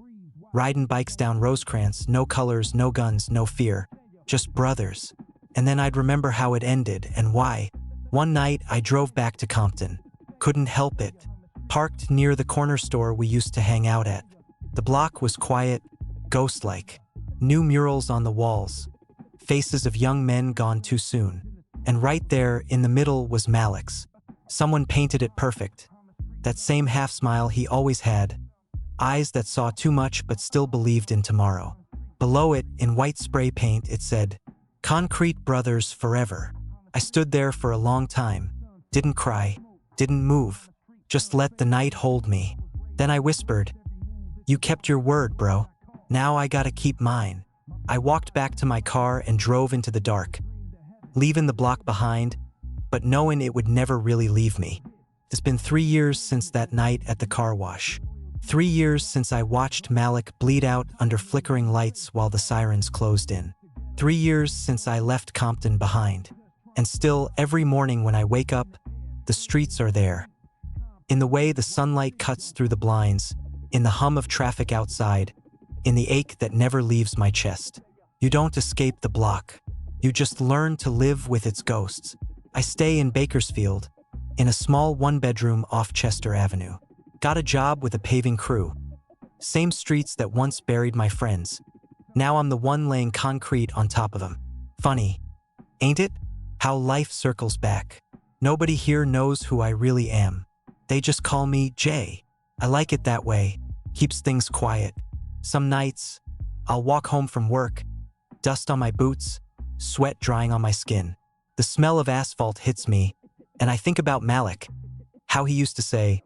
riding bikes down Rosecrans, no colors, no guns, no fear, just brothers. And then I'd remember how it ended and why. One night I drove back to Compton. Couldn't help it. Parked near the corner store we used to hang out at. The block was quiet, ghost-like. New murals on the walls. Faces of young men gone too soon. And right there in the middle was Malik's. Someone painted it perfect. That same half-smile he always had. Eyes that saw too much but still believed in tomorrow. Below it, in white spray paint, it said, "Concrete Brothers Forever." I stood there for a long time. Didn't cry. Didn't move. Just let the night hold me. Then I whispered, "You kept your word, bro. Now I gotta keep mine." I walked back to my car and drove into the dark, leaving the block behind, but knowing it would never really leave me. It's been 3 years since that night at the car wash. 3 years since I watched Malik bleed out under flickering lights while the sirens closed in. 3 years since I left Compton behind. And still, every morning when I wake up, the streets are there. In the way the sunlight cuts through the blinds, in the hum of traffic outside, in the ache that never leaves my chest. You don't escape the block. You just learn to live with its ghosts. I stay in Bakersfield, in a small one-bedroom off Chester Avenue. Got a job with a paving crew. Same streets that once buried my friends. Now I'm the one laying concrete on top of them. Funny, ain't it? How life circles back. Nobody here knows who I really am. They just call me Jay. I like it that way. Keeps things quiet. Some nights, I'll walk home from work, dust on my boots, sweat drying on my skin. The smell of asphalt hits me, and I think about Malik, how he used to say,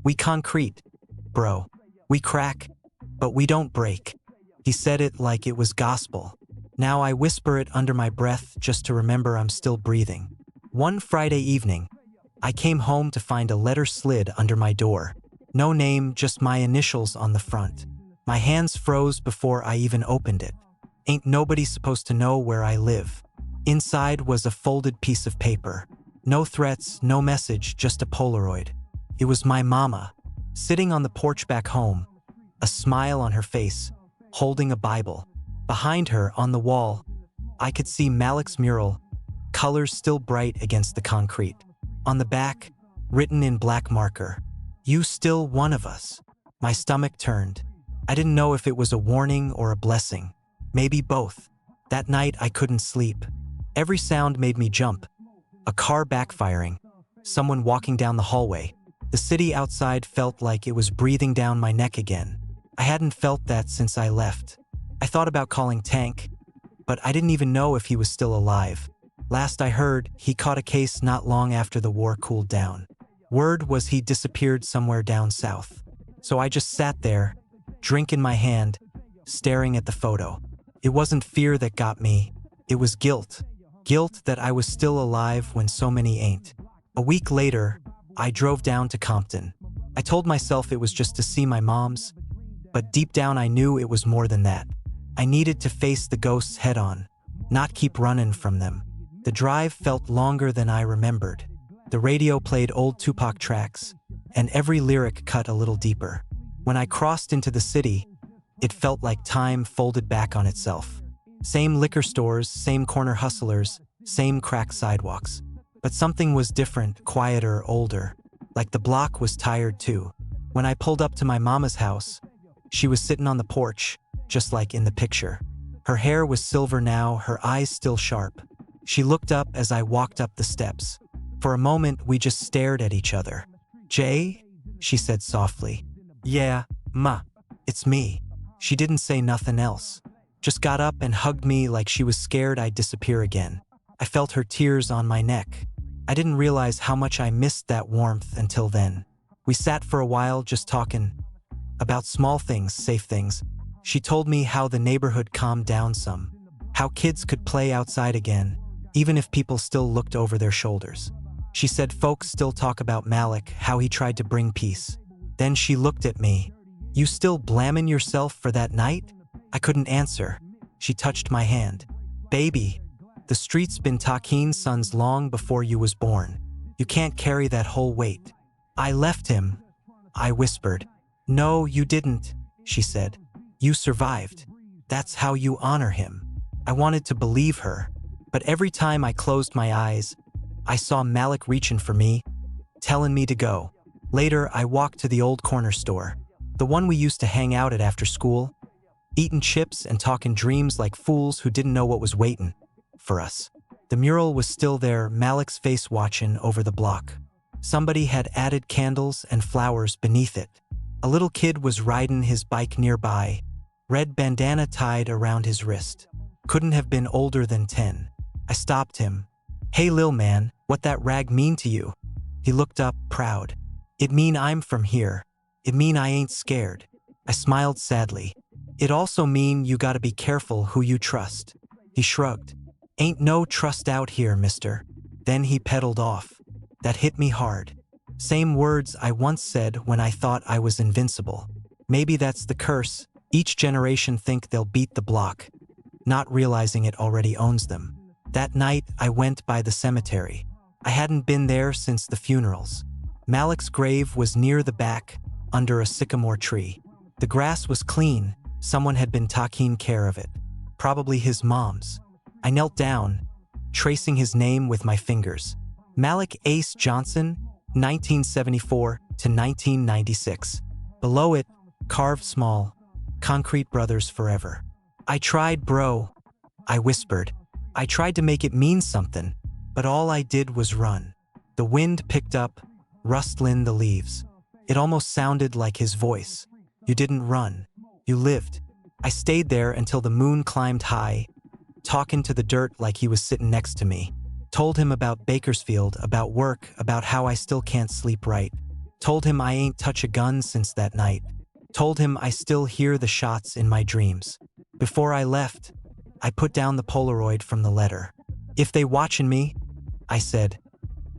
"We concrete, bro. We crack, but we don't break." He said it like it was gospel. Now I whisper it under my breath just to remember I'm still breathing. One Friday evening, I came home to find a letter slid under my door. No name, just my initials on the front. My hands froze before I even opened it. Ain't nobody supposed to know where I live. Inside was a folded piece of paper. No threats, no message, just a Polaroid. It was my mama, sitting on the porch back home, a smile on her face, holding a Bible. Behind her, on the wall, I could see Malik's mural, colors still bright against the concrete. On the back, written in black marker, "You still one of us." My stomach turned. I didn't know if it was a warning or a blessing. Maybe both. That night I couldn't sleep. Every sound made me jump. A car backfiring, someone walking down the hallway. The city outside felt like it was breathing down my neck again. I hadn't felt that since I left. I thought about calling Tank, but I didn't even know if he was still alive. Last I heard, he caught a case not long after the war cooled down. Word was he disappeared somewhere down south. So I just sat there, drink in my hand, staring at the photo. It wasn't fear that got me, it was guilt. Guilt that I was still alive when so many ain't. A week later, I drove down to Compton. I told myself it was just to see my mom's, but deep down I knew it was more than that. I needed to face the ghosts head on, not keep running from them. The drive felt longer than I remembered. The radio played old Tupac tracks, and every lyric cut a little deeper. When I crossed into the city, it felt like time folded back on itself. Same liquor stores, same corner hustlers, same cracked sidewalks. But something was different, quieter, older. Like the block was tired too. When I pulled up to my mama's house, she was sitting on the porch, just like in the picture. Her hair was silver now, her eyes still sharp. She looked up as I walked up the steps. For a moment, we just stared at each other. "Jay?" she said softly. "Yeah, Ma, it's me." She didn't say nothing else. Just got up and hugged me like she was scared I'd disappear again. I felt her tears on my neck. I didn't realize how much I missed that warmth until then. We sat for a while just talking about small things, safe things. She told me how the neighborhood calmed down some, how kids could play outside again, even if people still looked over their shoulders. She said folks still talk about Malik, how he tried to bring peace. Then she looked at me. "You still blaming yourself for that night?" I couldn't answer. She touched my hand. "Baby, the streets been Takin's sons long before you was born. You can't carry that whole weight." "I left him," I whispered. "No, you didn't," she said. "You survived. That's how you honor him." I wanted to believe her, but every time I closed my eyes, I saw Malik reaching for me, telling me to go. Later, I walked to the old corner store, the one we used to hang out at after school, eating chips and talking dreams like fools who didn't know what was waiting for us. The mural was still there, Malik's face watching over the block. Somebody had added candles and flowers beneath it. A little kid was riding his bike nearby, red bandana tied around his wrist. Couldn't have been older than 10. I stopped him. "Hey lil man, what that rag mean to you?" He looked up, proud. "It mean I'm from here. It mean I ain't scared." I smiled sadly. "It also mean you gotta be careful who you trust." He shrugged. "Ain't no trust out here, mister." Then he pedaled off. That hit me hard. Same words I once said when I thought I was invincible. Maybe that's the curse. Each generation think they'll beat the block, not realizing it already owns them. That night, I went by the cemetery. I hadn't been there since the funerals. Malik's grave was near the back, under a sycamore tree. The grass was clean. Someone had been taking care of it. Probably his mom's. I knelt down, tracing his name with my fingers. Malik Ace Johnson, 1974 to 1996. Below it, carved small, "Concrete Brothers Forever." "I tried, bro," I whispered. I tried to make it mean something, but all I did was run. The wind picked up, rustling the leaves. It almost sounded like his voice. "You didn't run. You lived." I stayed there until the moon climbed high, talking to the dirt like he was sitting next to me. Told him about Bakersfield, about work, about how I still can't sleep right. Told him I ain't touch a gun since that night. Told him I still hear the shots in my dreams. Before I left, I put down the Polaroid from the letter. "If they watching me," I said,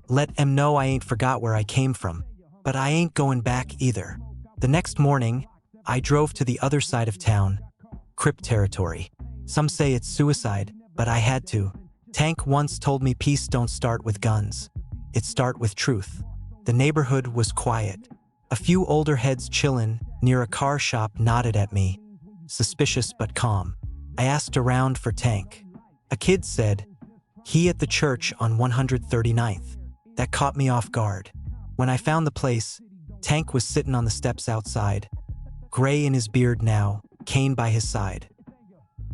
"let 'em know I ain't forgot where I came from. But I ain't going back either." The next morning, I drove to the other side of town, Crip territory. Some say it's suicide, but I had to. Tank once told me peace don't start with guns. It start with truth. The neighborhood was quiet. A few older heads chillin' near a car shop nodded at me, suspicious but calm. I asked around for Tank. A kid said, "He at the church on 139th. That caught me off guard. When I found the place, Tank was sitting on the steps outside, gray in his beard now, cane by his side.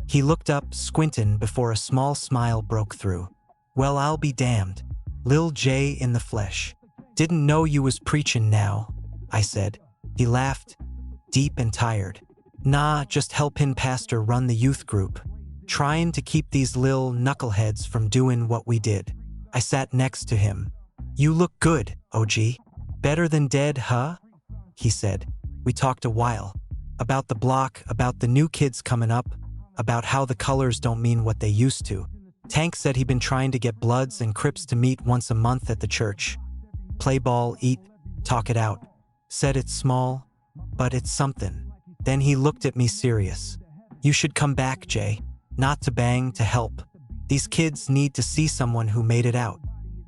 He looked up, squintin' before a small smile broke through. "Well, I'll be damned. Lil J in the flesh. Didn't know you was preachin' now," I said. He laughed, deep and tired. "Nah, just helpin' pastor run the youth group. Tryin' to keep these lil knuckleheads from doin' what we did." I sat next to him. "You look good, OG. Better than dead, huh?" he said. We talked a while. About the block, about the new kids coming up, about how the colors don't mean what they used to. Tank said he'd been trying to get Bloods and Crips to meet once a month at the church. Play ball, eat, talk it out. Said it's small, but it's something. Then he looked at me serious. You should come back, Jay. Not to bang, to help. These kids need to see someone who made it out.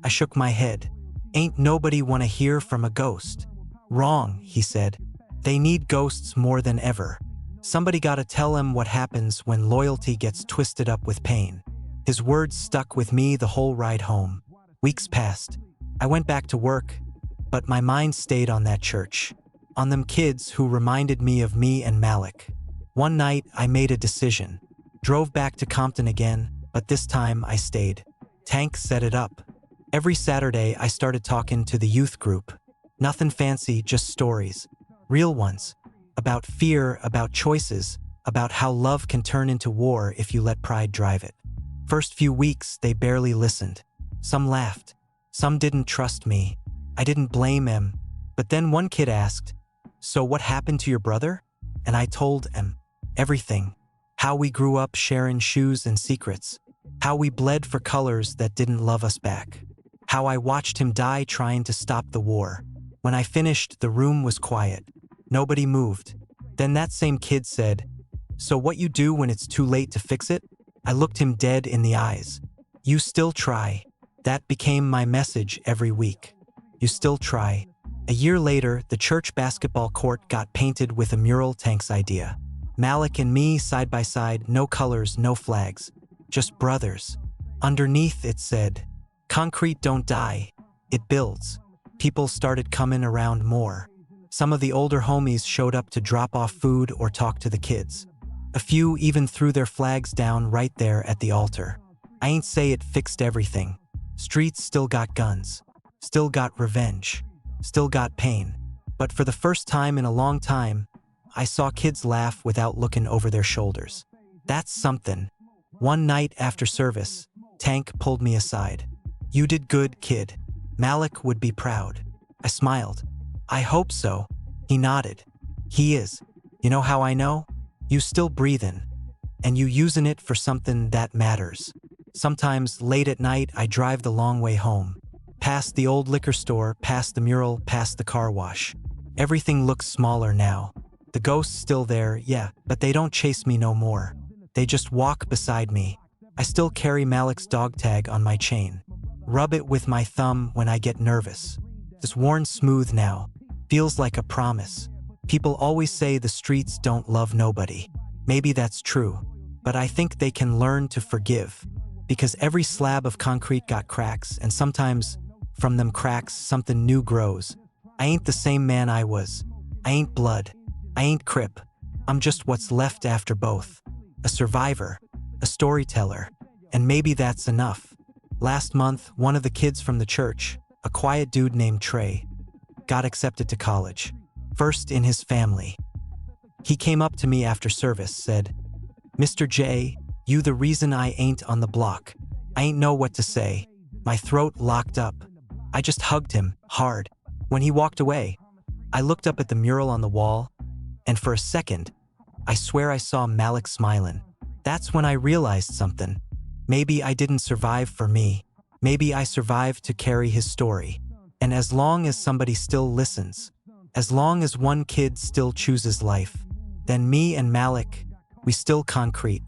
I shook my head. Ain't nobody wanna hear from a ghost. Wrong, he said. They need ghosts more than ever. Somebody gotta tell them what happens when loyalty gets twisted up with pain. His words stuck with me the whole ride home. Weeks passed. I went back to work, but my mind stayed on that church. On them kids who reminded me of me and Malik. One night, I made a decision. Drove back to Compton again, but this time I stayed. Tank set it up. Every Saturday, I started talking to the youth group. Nothing fancy, just stories. Real ones. About fear, about choices, about how love can turn into war if you let pride drive it. First few weeks, they barely listened. Some laughed. Some didn't trust me. I didn't blame them. But then one kid asked, "So what happened to your brother?" And I told him everything. How we grew up sharing shoes and secrets. How we bled for colors that didn't love us back. How I watched him die trying to stop the war. When I finished, the room was quiet. Nobody moved. Then that same kid said, "So what you do when it's too late to fix it?" I looked him dead in the eyes. "You still try." That became my message every week. You still try. A year later, the church basketball court got painted with a mural, Tank's idea. Malik and me side by side, no colors, no flags. Just brothers. Underneath it said, "Concrete don't die, it builds." People started coming around more. Some of the older homies showed up to drop off food or talk to the kids. A few even threw their flags down right there at the altar. I ain't say it fixed everything. Streets still got guns. Still got revenge. Still got pain. But for the first time in a long time, I saw kids laugh without looking over their shoulders. That's something. One night after service, Tank pulled me aside. "You did good, kid. Malik would be proud." I smiled. "I hope so." He nodded. "He is. You know how I know? You still breathin', and you using it for something that matters." Sometimes late at night, I drive the long way home. Past the old liquor store, past the mural, past the car wash. Everything looks smaller now. The ghost's still there, yeah, but they don't chase me no more. They just walk beside me. I still carry Malik's dog tag on my chain. Rub it with my thumb when I get nervous. It's worn smooth now. Feels like a promise. People always say the streets don't love nobody. Maybe that's true, but I think they can learn to forgive. Because every slab of concrete got cracks, and sometimes, from them cracks, something new grows. I ain't the same man I was. I ain't Blood. I ain't Crip. I'm just what's left after both. A survivor. A storyteller. And maybe that's enough. Last month, one of the kids from the church, a quiet dude named Trey, got accepted to college. First in his family. He came up to me after service, said, "Mr. J, you the reason I ain't on the block." I ain't know what to say. My throat locked up. I just hugged him, hard. When he walked away, I looked up at the mural on the wall, and for a second, I swear I saw Malik smiling. That's when I realized something. Maybe I didn't survive for me. Maybe I survived to carry his story. And as long as somebody still listens, as long as one kid still chooses life, then me and Malik, we still concrete.